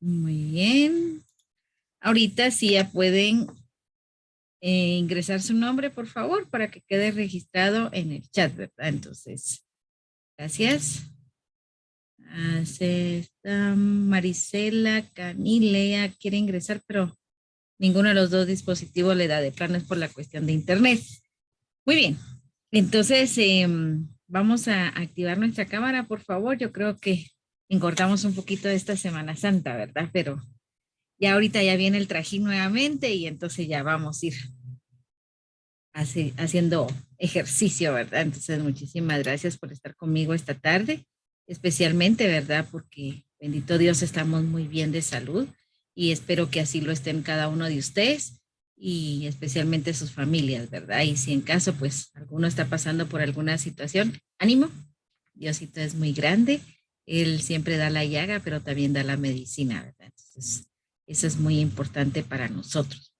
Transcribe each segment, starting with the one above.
Muy bien. Ahorita sí ya pueden ingresar su nombre, por favor, para que quede registrado en el chat, ¿verdad? Entonces, gracias. Está Marisela, Canilea quiere ingresar, pero ninguno de los dos dispositivos le da de plano, es por la cuestión de internet. Muy bien. Entonces, vamos a activar nuestra cámara, por favor. Yo creo que engordamos un poquito de esta Semana Santa, ¿verdad? Pero ya ahorita ya viene el trajín nuevamente y entonces ya vamos a ir haciendo ejercicio, ¿verdad? Entonces, muchísimas gracias por estar conmigo esta tarde, especialmente, ¿verdad? Porque bendito Dios, estamos muy bien de salud y espero que así lo estén cada uno de ustedes y especialmente sus familias, ¿verdad? Y si en caso, pues, alguno está pasando por alguna situación, ánimo, Diosito es muy grande, Él siempre da la llaga, pero también da la medicina, ¿verdad? Entonces, eso es muy importante para nosotros.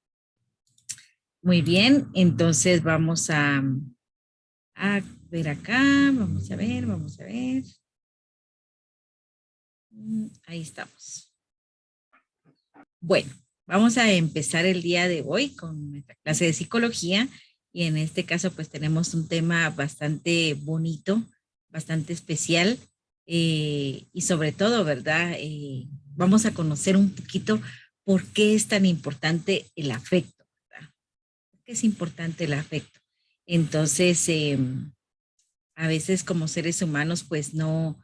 Muy bien, entonces vamos a ver acá, vamos a ver. Ahí estamos. Bueno, vamos a empezar el día de hoy con nuestra clase de psicología y en este caso pues tenemos un tema bastante bonito, bastante especial y sobre todo, ¿verdad? Vamos a conocer un poquito por qué es tan importante el afecto, ¿verdad? ¿Por qué es importante el afecto? Entonces, a veces como seres humanos pues no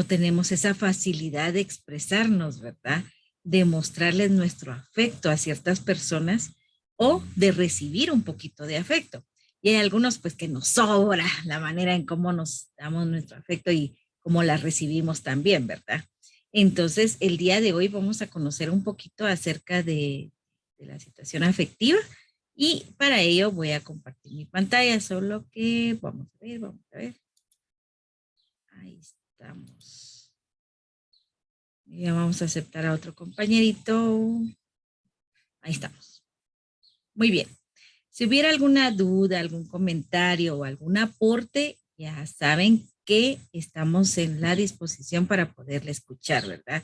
tenemos esa facilidad de expresarnos, ¿verdad? De mostrarles nuestro afecto a ciertas personas o de recibir un poquito de afecto. Y hay algunos pues que nos sobra la manera en cómo nos damos nuestro afecto y cómo la recibimos también, ¿verdad? Entonces, el día de hoy vamos a conocer un poquito acerca de la situación afectiva y para ello voy a compartir mi pantalla, solo que vamos a ver, vamos a ver. Ahí estamos. Ya vamos a aceptar a otro compañerito. Ahí estamos. Muy bien. Si hubiera alguna duda, algún comentario o algún aporte, ya saben que estamos en la disposición para poderle escuchar, ¿verdad?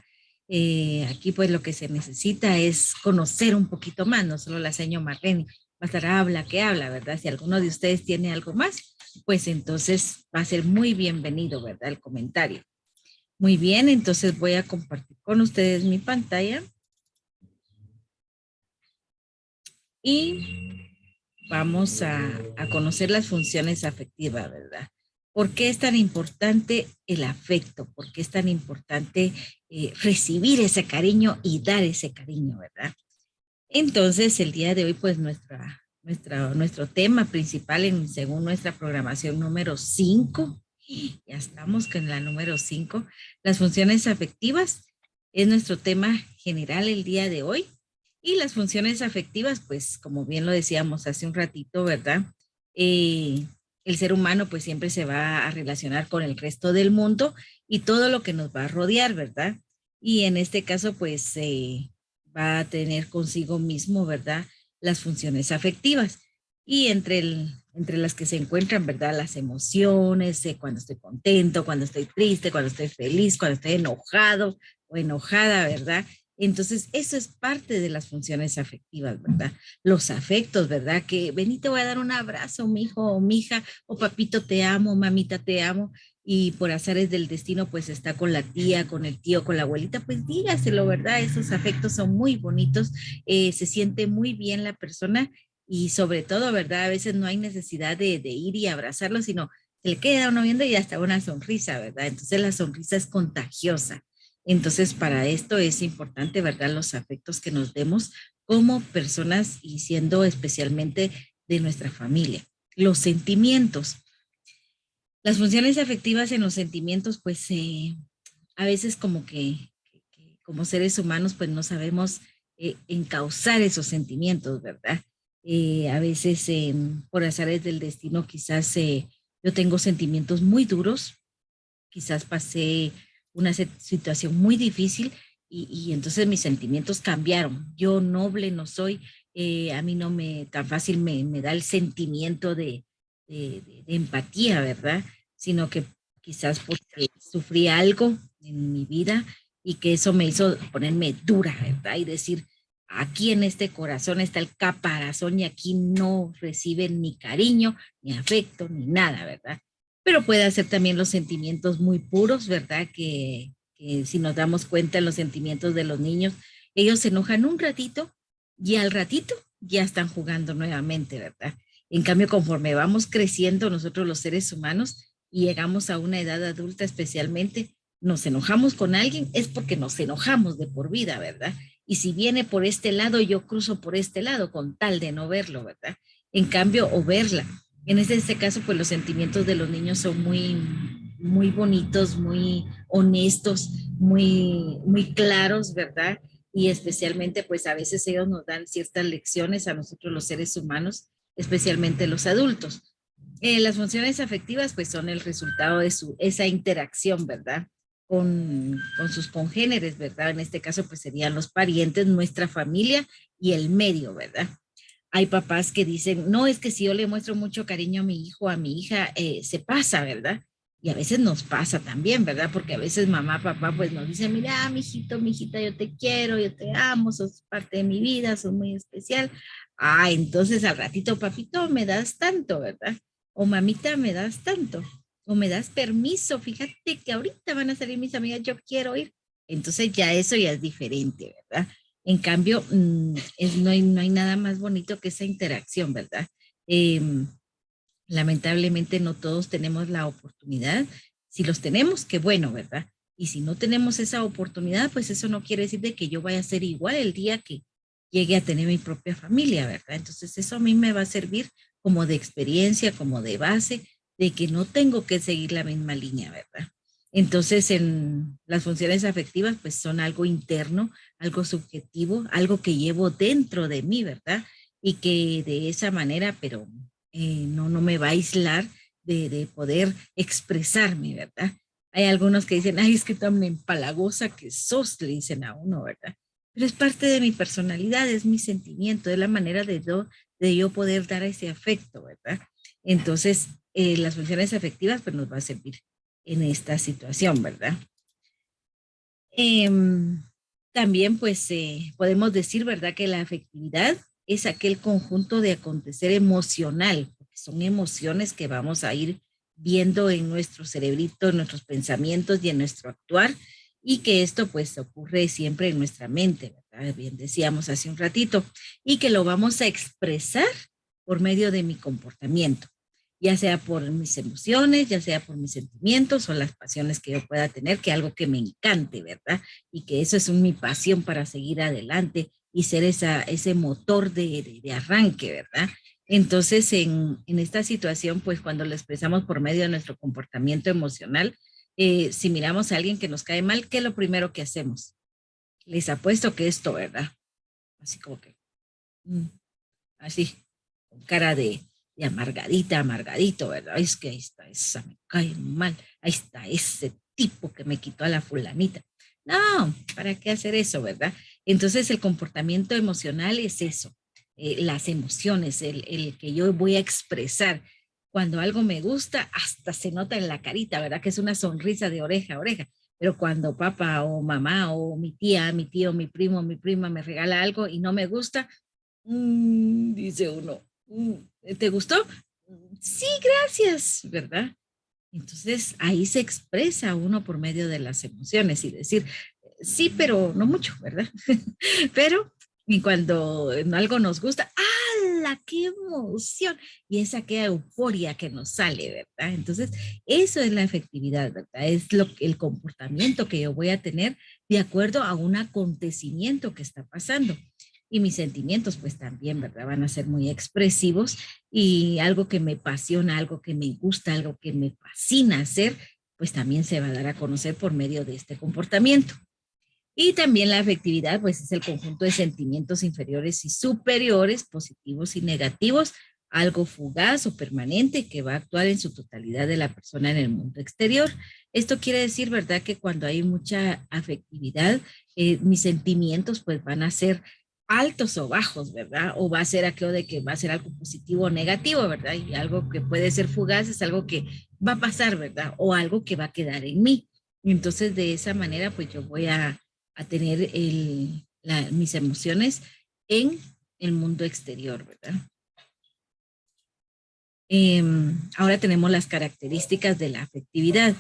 Aquí pues lo que se necesita es conocer un poquito más, no solo la señora Marlene, va a estar habla que habla, ¿verdad? Si alguno de ustedes tiene algo más, pues entonces va a ser muy bienvenido, ¿verdad? El comentario. Muy bien, entonces voy a compartir con ustedes mi pantalla y vamos a conocer las funciones afectivas, ¿verdad? ¿Por qué es tan importante el afecto? ¿Por qué es tan importante recibir ese cariño y dar ese cariño, ¿verdad? Entonces, el día de hoy, pues nuestro tema principal según nuestra programación número 5, ya estamos con la número 5, las funciones afectivas, es nuestro tema general el día de hoy. Y las funciones afectivas, pues como bien lo decíamos hace un ratito, ¿verdad? Eh, el ser humano pues siempre se va a relacionar con el resto del mundo y todo lo que nos va a rodear, ¿verdad? Y en este caso, pues va a tener consigo mismo, ¿verdad? Las funciones afectivas. Y entre las que se encuentran, ¿verdad? Las emociones, cuando estoy contento, cuando estoy triste, cuando estoy feliz, cuando estoy enojado o enojada, ¿verdad? Entonces, eso es parte de las funciones afectivas, ¿verdad? Los afectos, ¿verdad? Que vení, te voy a dar un abrazo, mi hijo o mi hija, o papito, te amo, mamita, te amo, y por azares del destino, pues está con la tía, con el tío, con la abuelita, pues dígaselo, ¿verdad? Esos afectos son muy bonitos, se siente muy bien la persona y sobre todo, ¿verdad? A veces no hay necesidad de ir y abrazarlo, sino se le queda uno viendo y hasta una sonrisa, ¿verdad? Entonces la sonrisa es contagiosa. Entonces, para esto es importante, ¿verdad? Los afectos que nos demos como personas y siendo especialmente de nuestra familia. Los sentimientos. Las funciones afectivas en los sentimientos, pues a veces como que como seres humanos, pues no sabemos encauzar esos sentimientos, ¿verdad? A veces por azares del destino, quizás yo tengo sentimientos muy duros, quizás pasé una situación muy difícil y entonces mis sentimientos cambiaron. Yo noble no soy, a mí no me tan fácil me da el sentimiento de empatía, ¿verdad? Sino que quizás porque sufrí algo en mi vida y que eso me hizo ponerme dura, ¿verdad? Y decir, aquí en este corazón está el caparazón y aquí no reciben ni cariño, ni afecto, ni nada, ¿verdad? Pero puede ser también los sentimientos muy puros, ¿verdad? Que si nos damos cuenta en los sentimientos de los niños, ellos se enojan un ratito y al ratito ya están jugando nuevamente, ¿verdad? En cambio, conforme vamos creciendo nosotros los seres humanos y llegamos a una edad adulta especialmente, nos enojamos con alguien, es porque nos enojamos de por vida, ¿verdad? Y si viene por este lado, yo cruzo por este lado con tal de no verlo, ¿verdad? En cambio, o verla. En este caso, pues los sentimientos de los niños son muy bonitos, muy honestos, muy claros, ¿verdad? Y especialmente, pues a veces ellos nos dan ciertas lecciones a nosotros los seres humanos, especialmente los adultos. Las funciones afectivas, pues son el resultado de esa interacción, ¿verdad? Con sus congéneres, ¿verdad? En este caso, pues serían los parientes, nuestra familia y el medio, ¿verdad? Hay papás que dicen, no, es que si yo le muestro mucho cariño a mi hijo, a mi hija, se pasa, ¿verdad? Y a veces nos pasa también, ¿verdad? Porque a veces mamá, papá, pues nos dicen, mira, mijito, mijita, yo te quiero, yo te amo, sos parte de mi vida, sos muy especial. Ah, entonces al ratito, papito, me das tanto, ¿verdad? O mamita, me das tanto. O me das permiso, fíjate que ahorita van a salir mis amigas, yo quiero ir. Entonces ya eso ya es diferente, ¿verdad? En cambio, no hay nada más bonito que esa interacción, ¿verdad? Eh, Lamentablemente no todos tenemos la oportunidad. Si los tenemos, qué bueno, ¿verdad? Y si no tenemos esa oportunidad, pues eso no quiere decir de que yo vaya a ser igual el día que llegue a tener mi propia familia, ¿verdad? Entonces eso a mí me va a servir como de experiencia, como de base, de que no tengo que seguir la misma línea, ¿verdad? Entonces, en las funciones afectivas, pues son algo interno, algo subjetivo, algo que llevo dentro de mí, ¿verdad? Y que de esa manera, pero no me va a aislar de poder expresarme, ¿verdad? Hay algunos que dicen, ay, es que tan empalagosa que sos, le dicen a uno, ¿verdad? Pero es parte de mi personalidad, es mi sentimiento, es la manera de yo poder dar ese afecto, ¿verdad? Entonces, las funciones afectivas pues nos va a servir en esta situación, ¿verdad? Em, También pues podemos decir, ¿verdad? Que la afectividad es aquel conjunto de acontecer emocional, porque son emociones que vamos a ir viendo en nuestro cerebrito, en nuestros pensamientos y en nuestro actuar, y que esto pues ocurre siempre en nuestra mente, ¿verdad? Bien decíamos hace un ratito, y que lo vamos a expresar por medio de mi comportamiento, ya sea por mis emociones, ya sea por mis sentimientos o las pasiones que yo pueda tener, que algo que me encante, ¿verdad? Y que eso es mi pasión para seguir adelante y ser ese motor de arranque, ¿verdad? Entonces, en esta situación, pues cuando lo expresamos por medio de nuestro comportamiento emocional, si miramos a alguien que nos cae mal, ¿qué es lo primero que hacemos? Les apuesto que esto, ¿verdad? Así como que, mm, así, con cara de amargadita, amargadito, ¿verdad? Es que ahí está esa, me cae mal, ahí está ese tipo que me quitó a la fulanita. No, ¿para qué hacer eso, verdad? Entonces el comportamiento emocional es eso, las emociones, el que yo voy a expresar. Cuando algo me gusta, hasta se nota en la carita, ¿verdad? Que es una sonrisa de oreja a oreja. Pero cuando papá o mamá o mi tía, mi tío, mi primo, mi prima me regala algo y no me gusta, dice uno, ¿te gustó? Sí, gracias, ¿verdad? Entonces ahí se expresa uno por medio de las emociones y decir, sí, pero no mucho, ¿verdad? Pero y cuando algo nos gusta, ¡hala! ¡Qué emoción! Y es aquella euforia que nos sale, ¿verdad? Entonces, eso es la efectividad, ¿verdad? Es el comportamiento que yo voy a tener de acuerdo a un acontecimiento que está pasando. Y mis sentimientos, pues también, ¿verdad? Van a ser muy expresivos y algo que me apasiona, algo que me gusta, algo que me fascina hacer, pues también se va a dar a conocer por medio de este comportamiento. Y también la afectividad, pues es el conjunto de sentimientos inferiores y superiores, positivos y negativos, algo fugaz o permanente que va a actuar en su totalidad de la persona en el mundo exterior. Esto quiere decir, ¿verdad?, que cuando hay mucha afectividad, mis sentimientos pues van a ser altos o bajos, ¿verdad? O va a ser aquello de que va a ser algo positivo o negativo, ¿verdad? Y algo que puede ser fugaz es algo que va a pasar, ¿verdad? O algo que va a quedar en mí. Entonces, de esa manera, pues yo voy a tener mis emociones en el mundo exterior, ¿verdad? Ahora tenemos las características de la afectividad.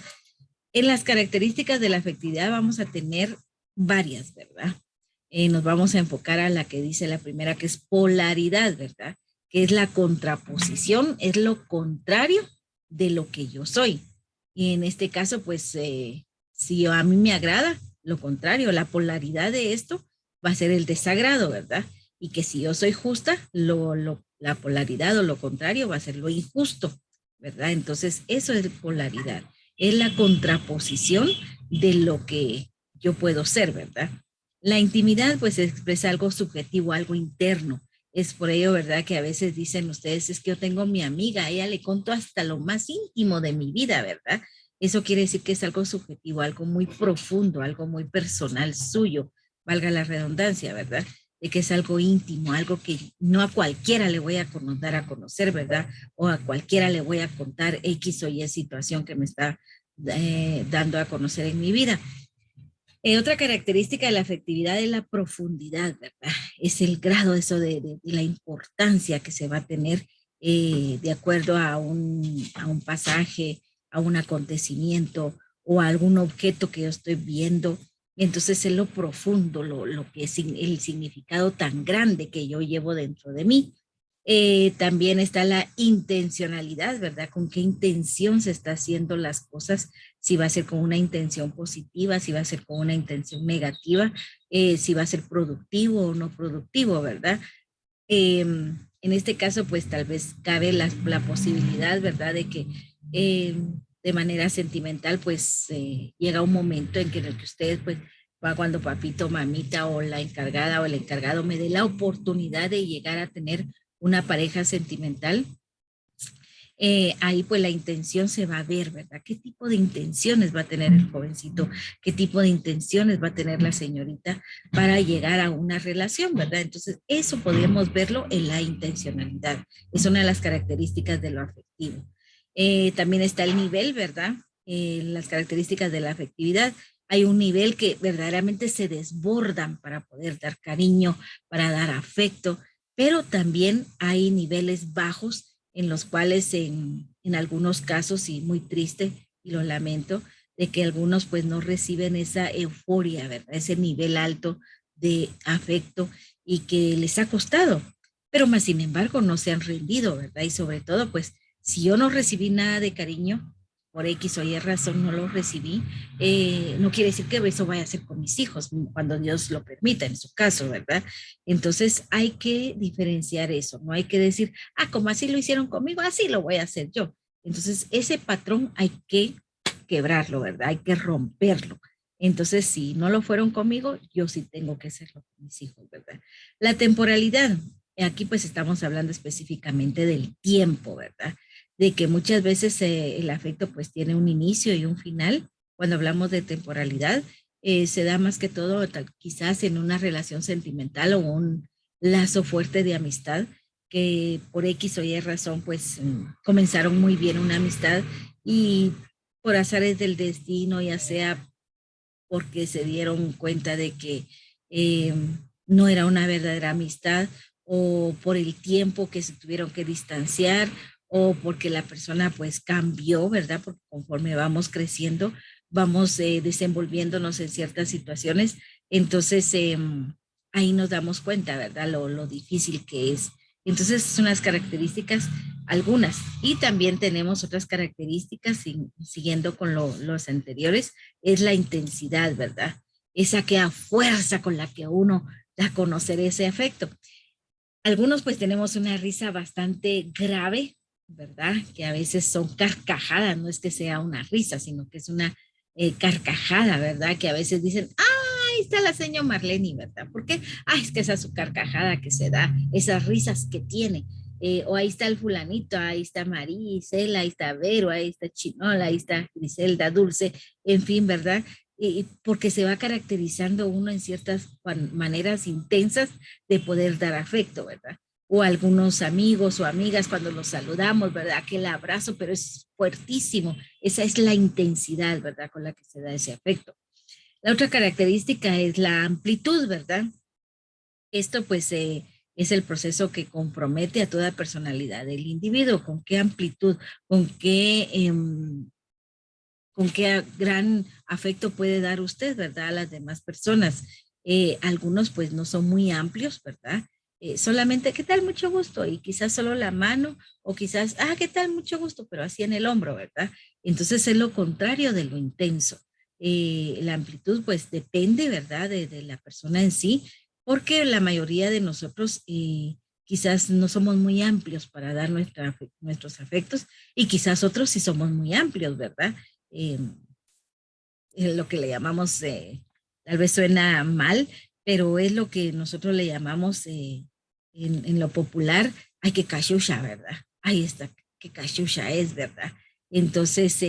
En las características de la afectividad vamos a tener varias, ¿verdad? Nos vamos a enfocar a la que dice la primera, que es polaridad, ¿verdad? Que es la contraposición, es lo contrario de lo que yo soy. Y en este caso, pues, si a mí me agrada, lo contrario, la polaridad de esto va a ser el desagrado, ¿verdad? Y que si yo soy justa, la polaridad o lo contrario va a ser lo injusto, ¿verdad? Entonces, eso es polaridad, es la contraposición de lo que yo puedo ser, ¿verdad? La intimidad, pues, expresa algo subjetivo, algo interno. Es por ello, ¿verdad? Que a veces dicen ustedes, es que yo tengo mi amiga, a ella le conto hasta lo más íntimo de mi vida, ¿verdad? Eso quiere decir que es algo subjetivo, algo muy profundo, algo muy personal suyo, valga la redundancia, ¿verdad? De que es algo íntimo, algo que no a cualquiera le voy a dar a conocer, ¿verdad? O a cualquiera le voy a contar X o Y situación que me está dando a conocer en mi vida. Otra característica de la afectividad es la profundidad, ¿verdad? Es el grado eso de la importancia que se va a tener de acuerdo a un pasaje, a un acontecimiento o a algún objeto que yo estoy viendo. Entonces es lo profundo, lo que es el significado tan grande que yo llevo dentro de mí. También está la intencionalidad, ¿verdad? Con qué intención se está haciendo las cosas, si va a ser con una intención positiva, si va a ser con una intención negativa, si va a ser productivo o no productivo, ¿verdad? En este caso, pues tal vez cabe la posibilidad, ¿verdad? De que de manera sentimental, pues llega un momento en el que ustedes, pues, va cuando papito, mamita o la encargada o el encargado me dé la oportunidad de llegar a tener una pareja sentimental, ahí pues la intención se va a ver, ¿verdad? ¿Qué tipo de intenciones va a tener el jovencito? ¿Qué tipo de intenciones va a tener la señorita para llegar a una relación, ¿verdad? Entonces, eso podemos verlo en la intencionalidad. Es una de las características de lo afectivo. También está el nivel, ¿verdad? Las características de la afectividad. Hay un nivel que verdaderamente se desbordan para poder dar cariño, para dar afecto, pero también hay niveles bajos en los cuales en algunos casos, y muy triste, y lo lamento, de que algunos pues no reciben esa euforia, ¿verdad? Ese nivel alto de afecto y que les ha costado, pero más sin embargo no se han rendido, ¿verdad? Y sobre todo pues si yo no recibí nada de cariño, por X o Y razón no lo recibí, no quiere decir que eso vaya a ser con mis hijos, cuando Dios lo permita, en su caso, ¿verdad? Entonces hay que diferenciar eso, no hay que decir, ah, como así lo hicieron conmigo, así lo voy a hacer yo. Entonces ese patrón hay que quebrarlo, ¿verdad? Hay que romperlo. Entonces, si no lo fueron conmigo, yo sí tengo que hacerlo con mis hijos, ¿verdad? La temporalidad, aquí pues estamos hablando específicamente del tiempo, ¿verdad? De que muchas veces el afecto pues tiene un inicio y un final. Cuando hablamos de temporalidad, se da más que todo quizás en una relación sentimental o un lazo fuerte de amistad que por X o Y razón pues comenzaron muy bien una amistad y por azares del destino, ya sea porque se dieron cuenta de que eh, no era una verdadera amistad o por el tiempo que se tuvieron que distanciar o porque la persona pues cambió, ¿verdad? Porque conforme vamos creciendo, vamos desenvolviéndonos en ciertas situaciones, entonces ahí nos damos cuenta, ¿verdad? Lo difícil que es. Entonces son las características algunas. Y también tenemos otras características, siguiendo con los anteriores, es la intensidad, ¿verdad? Esa que a fuerza con la que uno da a conocer ese afecto. Algunos pues tenemos una risa bastante grave, ¿verdad? Que a veces son carcajadas, no es que sea una risa, sino que es una carcajada, ¿verdad? Que a veces dicen, ¡ah! Ahí está la señora Marlene, ¿verdad? ¿Por qué? Ah, es que esa es su carcajada que se da, esas risas que tiene. O ahí está el fulanito, ahí está María, Isela, ahí está Vero, ahí está Chinola, ahí está Griselda, Dulce, en fin, ¿verdad? Porque se va caracterizando uno en ciertas maneras intensas de poder dar afecto, ¿verdad? o algunos amigos o amigas cuando los saludamos, ¿verdad? Aquel abrazo, pero es fuertísimo. Esa es la intensidad, ¿verdad? Con la que se da ese afecto. La otra característica es la amplitud, ¿verdad? Esto pues es el proceso que compromete a toda personalidad del individuo, con qué amplitud, con qué gran afecto puede dar usted, ¿verdad? A las demás personas. Algunos pues no son muy amplios, ¿verdad? Solamente, ¿qué tal? Mucho gusto. Y quizás solo la mano o quizás, ¿qué tal? Mucho gusto, pero así en el hombro, ¿verdad? Entonces es lo contrario de lo intenso. La amplitud pues depende, ¿verdad? De la persona en sí, porque la mayoría de nosotros quizás no somos muy amplios para dar nuestros afectos y quizás otros sí somos muy amplios, ¿verdad? eh, lo que le llamamos, tal vez suena mal, pero es lo que nosotros le llamamos en lo popular, ay, que cachusha, ¿verdad? Ahí está, que cachusha es, ¿verdad? Entonces,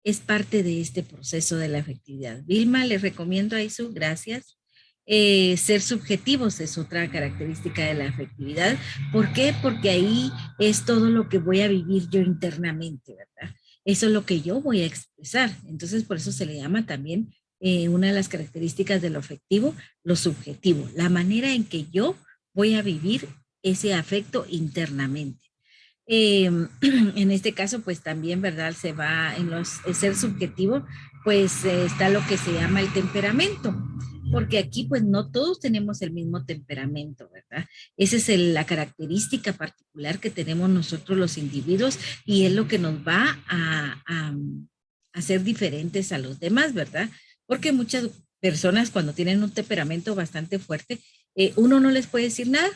es parte de este proceso de la afectividad. Vilma, les recomiendo ahí su gracias. Ser subjetivos es otra característica de la afectividad. ¿Por qué? Porque ahí es todo lo que voy a vivir yo internamente, ¿verdad? Eso es lo que yo voy a expresar. Entonces, por eso se le llama también una de las características de lo afectivo, lo subjetivo, la manera en que yo voy a vivir ese afecto internamente. Eh, en este caso, pues también, ¿verdad? Se va en el ser subjetivo, pues está lo que se llama el temperamento, porque aquí pues no todos tenemos el mismo temperamento, ¿verdad? Esa es la característica particular que tenemos nosotros los individuos y es lo que nos va a ser diferentes a los demás, ¿verdad? Porque muchas personas cuando tienen un temperamento bastante fuerte, uno no les puede decir nada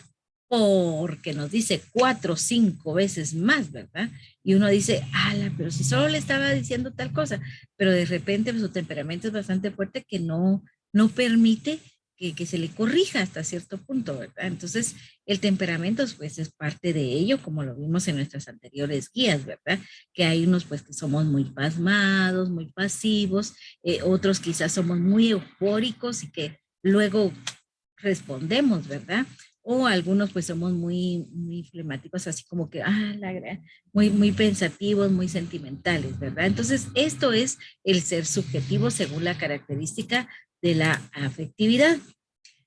porque nos dice 4 o 5 veces más, ¿verdad? Y uno dice, ala, pero si solo le estaba diciendo tal cosa, pero de repente pues, su temperamento es bastante fuerte que no permite que se le corrija hasta cierto punto, ¿verdad? Entonces, el temperamento pues es parte de ello, como lo vimos en nuestras anteriores guías, ¿verdad? Que hay unos pues que somos muy pasmados, muy pasivos, otros quizás somos muy eufóricos y que luego respondemos, ¿verdad? O algunos pues somos muy flemáticos, así como que, muy pensativos, muy sentimentales, ¿verdad? Entonces, esto es el ser subjetivo según la característica de la afectividad.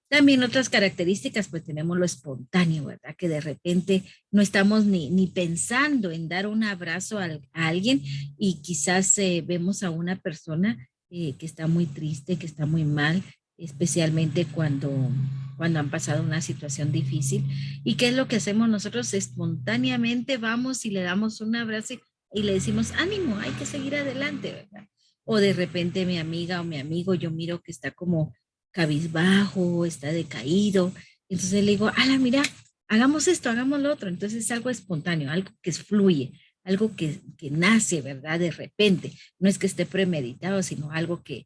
También otras características, pues tenemos lo espontáneo, ¿verdad? Que de repente no estamos ni pensando en dar un abrazo a alguien y quizás vemos a una persona que está muy triste, que está muy mal, especialmente cuando han pasado una situación difícil. ¿Y qué es lo que hacemos nosotros? Espontáneamente vamos y le damos un abrazo y le decimos, ánimo, hay que seguir adelante, ¿verdad? O de repente mi amiga o mi amigo, yo miro que está como cabizbajo, está decaído. Entonces le digo, ala, mira, hagamos esto, hagamos lo otro. Entonces es algo espontáneo, algo que fluye, algo que nace, ¿verdad? De repente. No es que esté premeditado, sino algo que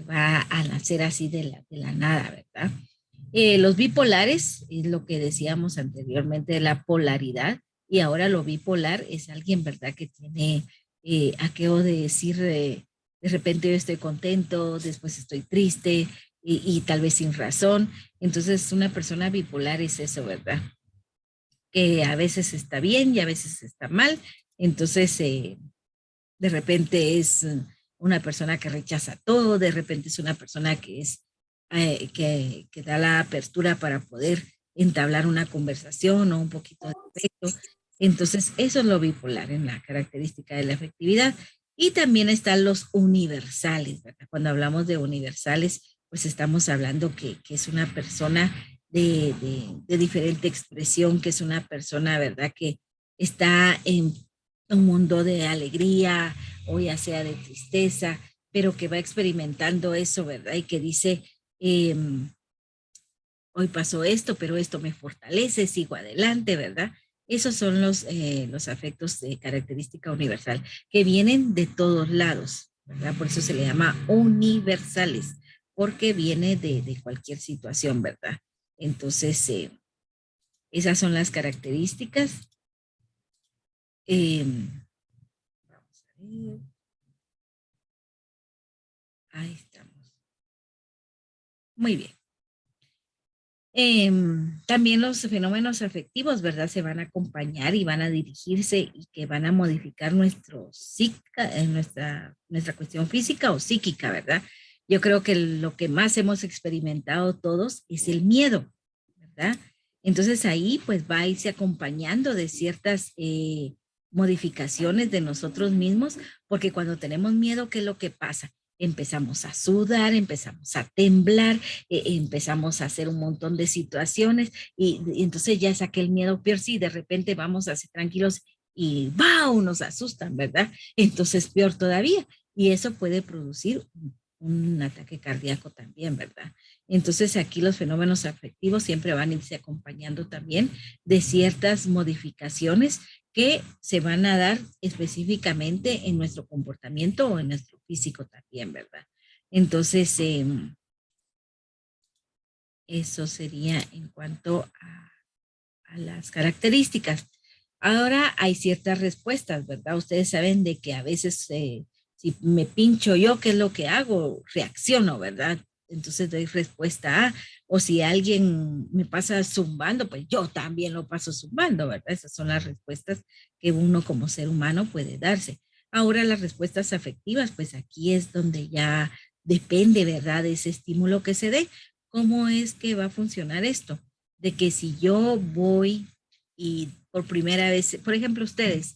va a nacer así de la nada, ¿verdad? Los bipolares, es lo que decíamos anteriormente de la polaridad, y ahora lo bipolar es alguien, ¿verdad? Que tiene aquello de decir, de repente yo estoy contento, después estoy triste, y tal vez sin razón. Entonces, una persona bipolar es eso, ¿verdad? Que a veces está bien y a veces está mal. Entonces, de repente es una persona que rechaza todo, de repente es una persona que que da la apertura para poder entablar una conversación o un poquito de respeto. Entonces, eso es lo bipolar en la característica de la afectividad. Y también están los universales, ¿verdad? Cuando hablamos de universales, pues estamos hablando que es una persona de diferente expresión, que es una persona, ¿verdad? Que está en un mundo de alegría o ya sea de tristeza, pero que va experimentando eso, ¿verdad? Y que dice, eh, hoy pasó esto, pero esto me fortalece, sigo adelante, ¿verdad? Esos son los afectos de característica universal, que vienen de todos lados, ¿verdad? Por eso se le llama universales, porque viene de cualquier situación, ¿verdad? Entonces, esas son las características. Eh, vamos a ver. Ahí estamos. Muy bien. También los fenómenos afectivos, ¿verdad? Se van a acompañar y van a dirigirse y que van a modificar nuestra cuestión física o psíquica, ¿verdad? Yo creo que lo que más hemos experimentado todos es el miedo, ¿verdad? Entonces ahí pues va a irse acompañando de ciertas modificaciones de nosotros mismos, porque cuando tenemos miedo, ¿qué es lo que pasa? Empezamos a sudar, empezamos a temblar, empezamos a hacer un montón de situaciones y entonces ya es aquel miedo peor si de repente vamos así tranquilos y ¡wow! Nos asustan, ¿verdad? Entonces peor todavía. Y eso puede producir un ataque cardíaco también, ¿verdad? Entonces aquí los fenómenos afectivos siempre van a irse acompañando también de ciertas modificaciones que se van a dar específicamente en nuestro comportamiento o en nuestro físico también, ¿verdad? Entonces, eso sería en cuanto a las características. Ahora hay ciertas respuestas, ¿verdad? Ustedes saben de que a veces si me pincho yo, ¿qué es lo que hago? Reacciono, ¿verdad? Entonces doy respuesta A, o si alguien me pasa zumbando, pues yo también lo paso zumbando, ¿verdad? Esas son las respuestas que uno como ser humano puede darse. Ahora las respuestas afectivas, pues aquí es donde ya depende, ¿verdad? De ese estímulo que se dé. ¿Cómo es que va a funcionar esto? De que si yo voy y por primera vez, por ejemplo, ustedes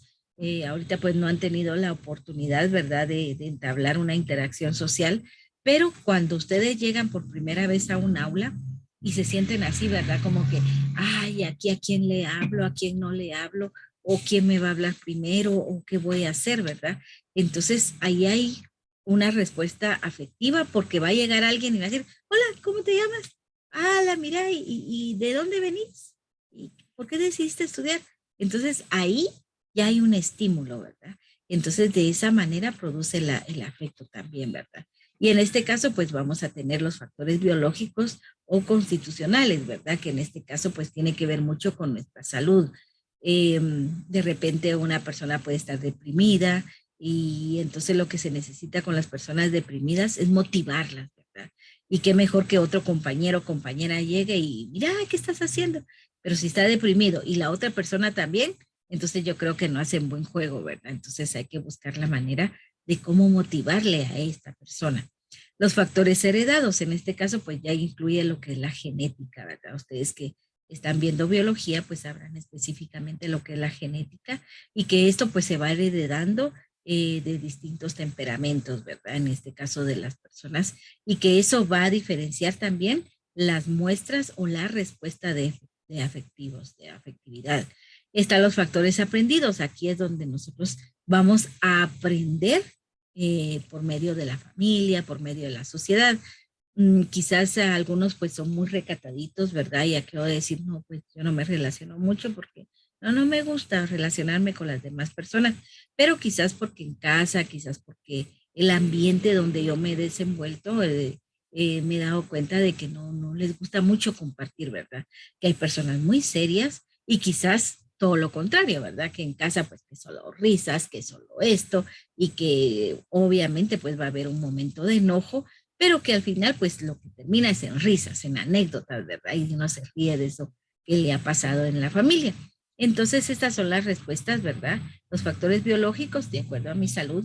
ahorita pues no han tenido la oportunidad, ¿verdad?, de entablar una interacción social, pero cuando ustedes llegan por primera vez a un aula y se sienten así, ¿verdad? Como que, ay, aquí a quién le hablo, a quién no le hablo, o quién me va a hablar primero, o qué voy a hacer, ¿verdad? Entonces ahí hay una respuesta afectiva porque va a llegar alguien y va a decir, hola, ¿cómo te llamas? Ah, mira, ¿y de dónde venís? ¿Y por qué decidiste estudiar? Entonces ahí ya hay un estímulo, ¿verdad? Entonces de esa manera produce el afecto también, ¿verdad? Y en este caso, pues vamos a tener los factores biológicos o constitucionales, ¿verdad? Que en este caso, pues tiene que ver mucho con nuestra salud. De repente una persona puede estar deprimida y entonces lo que se necesita con las personas deprimidas es motivarlas, ¿verdad? Y qué mejor que otro compañero o compañera llegue y mira, ¿qué estás haciendo? Pero si está deprimido y la otra persona también, entonces yo creo que no hacen buen juego, ¿verdad? Entonces hay que buscar la manera de cómo motivarle a esta persona. Los factores heredados, en este caso, pues ya incluye lo que es la genética, ¿verdad? Ustedes que están viendo biología, pues sabrán específicamente lo que es la genética y que esto pues se va heredando de distintos temperamentos, ¿verdad? En este caso de las personas y que eso va a diferenciar también las muestras o la respuesta de afectivos, de afectividad. Están los factores aprendidos. Aquí es donde nosotros vamos a aprender por medio de la familia, por medio de la sociedad. Quizás algunos pues son muy recataditos, ¿verdad? Y aquí voy a decir, no, pues yo no me relaciono mucho porque no me gusta relacionarme con las demás personas, pero quizás porque en casa, quizás porque el ambiente donde yo me he desenvuelto, me he dado cuenta de que no les gusta mucho compartir, ¿verdad? Que hay personas muy serias y quizás todo lo contrario, ¿verdad? Que en casa pues que solo risas, que solo esto y que obviamente pues va a haber un momento de enojo, pero que al final pues lo que termina es en risas, en anécdotas, ¿verdad? Y uno se ríe de eso que le ha pasado en la familia. Entonces estas son las respuestas, ¿verdad? Los factores biológicos, de acuerdo a mi salud,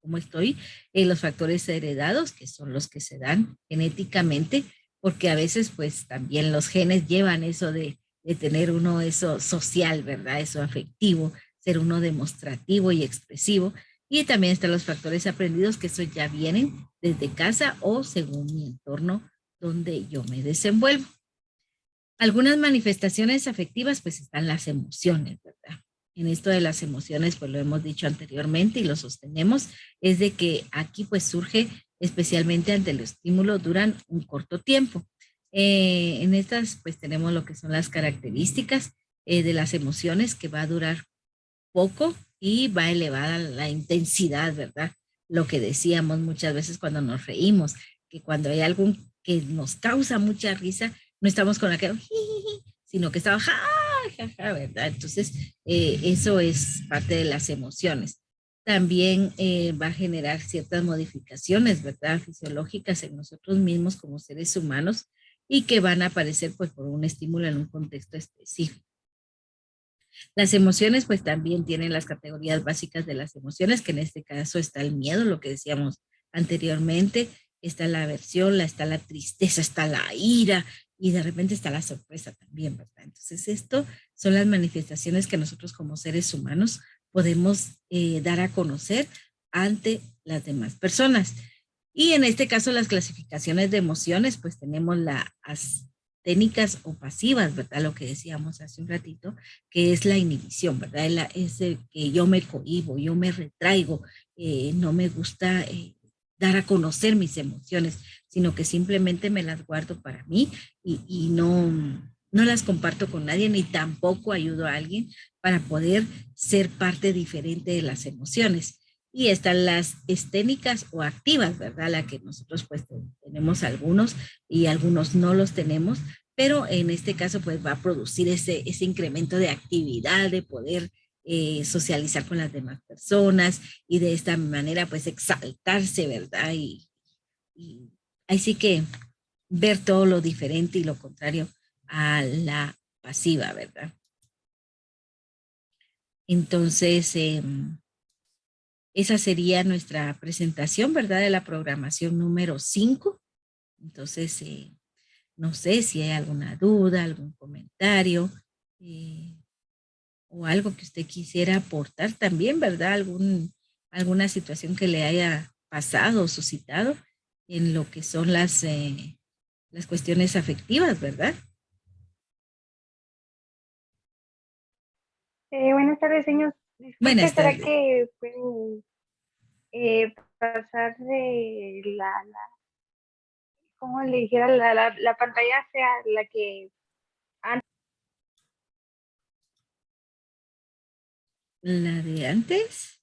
como estoy, los factores heredados, que son los que se dan genéticamente, porque a veces pues también los genes llevan eso de tener uno eso social, ¿verdad? Eso afectivo, ser uno demostrativo y expresivo. Y también están los factores aprendidos, que eso ya vienen desde casa o según mi entorno donde yo me desenvuelvo. Algunas manifestaciones afectivas, pues están las emociones, ¿verdad? En esto de las emociones, pues lo hemos dicho anteriormente y lo sostenemos, es de que aquí pues surge especialmente ante el estímulo, duran un corto tiempo. En estas pues tenemos lo que son las características de las emociones, que va a durar poco y va elevada la intensidad, ¿verdad? Lo que decíamos muchas veces cuando nos reímos, que cuando hay algo que nos causa mucha risa, no estamos con aquello, sino que estamos, ja, ja, ja, ¿verdad? Entonces, eso es parte de las emociones. También va a generar ciertas modificaciones, ¿verdad? Fisiológicas en nosotros mismos como seres humanos, y que van a aparecer pues por un estímulo en un contexto específico. Las emociones pues también tienen las categorías básicas de las emociones, que en este caso está el miedo, lo que decíamos anteriormente, está la aversión, está la tristeza, está la ira y de repente está la sorpresa también, ¿verdad? Entonces esto son las manifestaciones que nosotros como seres humanos podemos dar a conocer ante las demás personas. Y en este caso las clasificaciones de emociones, pues tenemos las técnicas o pasivas, ¿verdad? Lo que decíamos hace un ratito, que es la inhibición, ¿verdad? Es el que yo me cohíbo, yo me retraigo, no me gusta dar a conocer mis emociones, sino que simplemente me las guardo para mí y no las comparto con nadie, ni tampoco ayudo a alguien para poder ser parte diferente de las emociones. Y están las esténicas o activas, ¿verdad? La que nosotros pues tenemos algunos y algunos no los tenemos, pero en este caso pues va a producir ese incremento de actividad, de poder socializar con las demás personas y de esta manera pues exaltarse, ¿verdad? Y ahí sí que ver todo lo diferente y lo contrario a la pasiva, ¿verdad? Entonces, esa sería nuestra presentación, ¿verdad? De la programación número 5. Entonces, no sé si hay alguna duda, algún comentario eh, o algo que usted quisiera aportar también, ¿verdad? Alguna situación que le haya pasado o suscitado en lo que son las cuestiones afectivas, ¿verdad? Buenas tardes, señor. Disculpe, Buenas ¿será tardes. que pueden pasar de cómo le dijera, la pantalla sea la que antes? La de antes.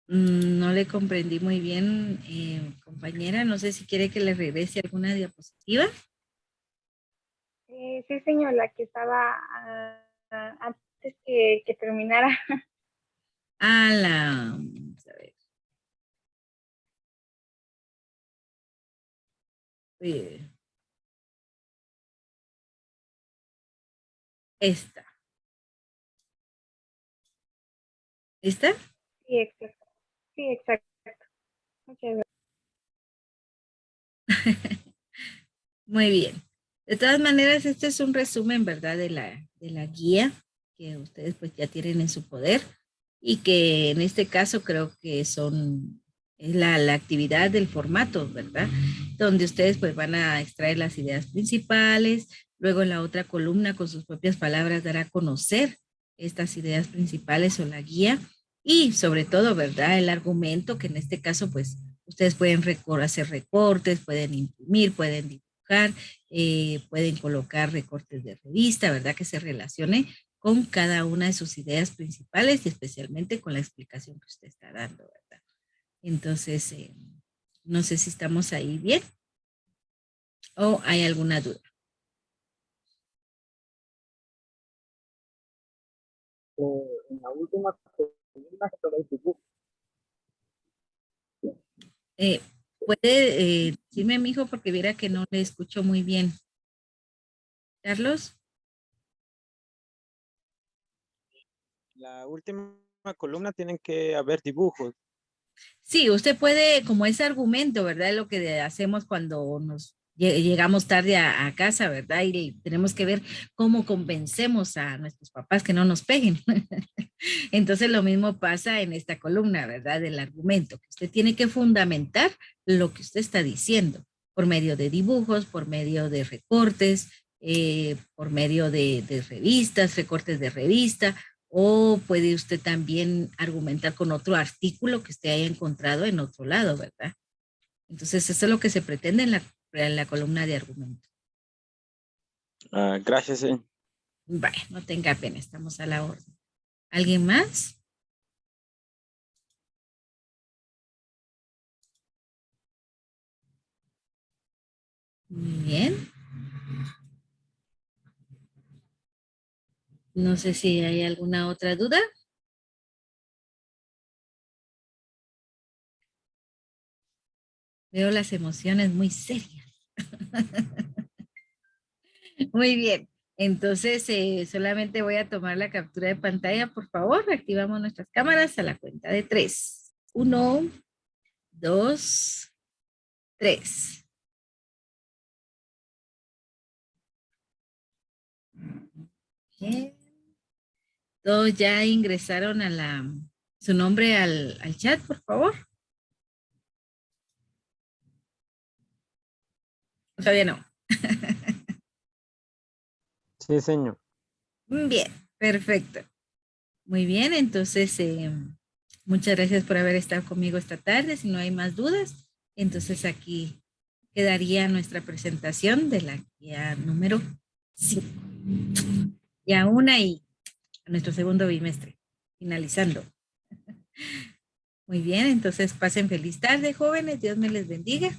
No le comprendí muy bien, compañera. No sé si quiere que le regrese alguna diapositiva. Sí, señor, la que estaba antes que terminara. Vamos a ver. eh, Esta. ¿Esta? Sí, exacto. Sí, exacto. Muchas gracias. Muy bien. De todas maneras, este es un resumen, ¿verdad? De la guía que ustedes pues ya tienen en su poder y que en este caso creo que es la actividad del formato, ¿verdad? Donde ustedes pues van a extraer las ideas principales, luego en la otra columna con sus propias palabras dar a conocer estas ideas principales o la guía y sobre todo, ¿verdad? El argumento que en este caso pues ustedes pueden hacer recortes, pueden imprimir, pueden dibujar, pueden colocar recortes de revista, ¿verdad? Que se relacione con cada una de sus ideas principales y especialmente con la explicación que usted está dando, ¿verdad? Entonces, no sé si estamos ahí bien o hay alguna duda. En la última columna se toca el dibujo. Eh, ¿Puede decirme, mijo, porque viera que no le escucho muy bien? Carlos. La última columna tienen que haber dibujos. Sí, usted puede, como ese argumento, ¿verdad? Es lo que hacemos cuando nos llegamos tarde a casa, ¿verdad? Y tenemos que ver cómo convencemos a nuestros papás que no nos peguen. Entonces lo mismo pasa en esta columna, ¿verdad? Del argumento, que usted tiene que fundamentar lo que usted está diciendo por medio de dibujos, por medio de recortes, por medio de revistas, recortes de revista, o puede usted también argumentar con otro artículo que usted haya encontrado en otro lado, ¿verdad? Entonces, eso es lo que se pretende en la columna de argumento. Gracias. Vale, no tenga pena, estamos a la orden. ¿Alguien más? Muy bien. No sé si hay alguna otra duda. Veo las emociones muy serias. Muy bien. Entonces, solamente voy a tomar la captura de pantalla, por favor. Activamos nuestras cámaras a la cuenta de 3. 1, 2, 3. Bien. Todos ya ingresaron su nombre al chat, por favor. Todavía no. Sí, señor. Bien, perfecto. Muy bien, entonces muchas gracias por haber estado conmigo esta tarde. Si no hay más dudas, entonces aquí quedaría nuestra presentación de la guía número 5. Ya una y a nuestro segundo bimestre, finalizando. Muy bien, entonces pasen feliz tarde, jóvenes. Dios me les bendiga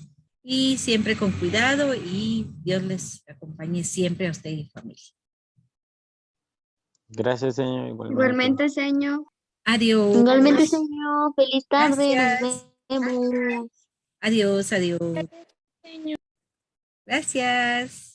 y siempre con cuidado y Dios les acompañe siempre a usted y familia. Gracias, señor. Igualmente, señor. Adiós. Igualmente, señor. Feliz tarde. Gracias. Nos vemos. Adiós, adiós. Señor. Gracias.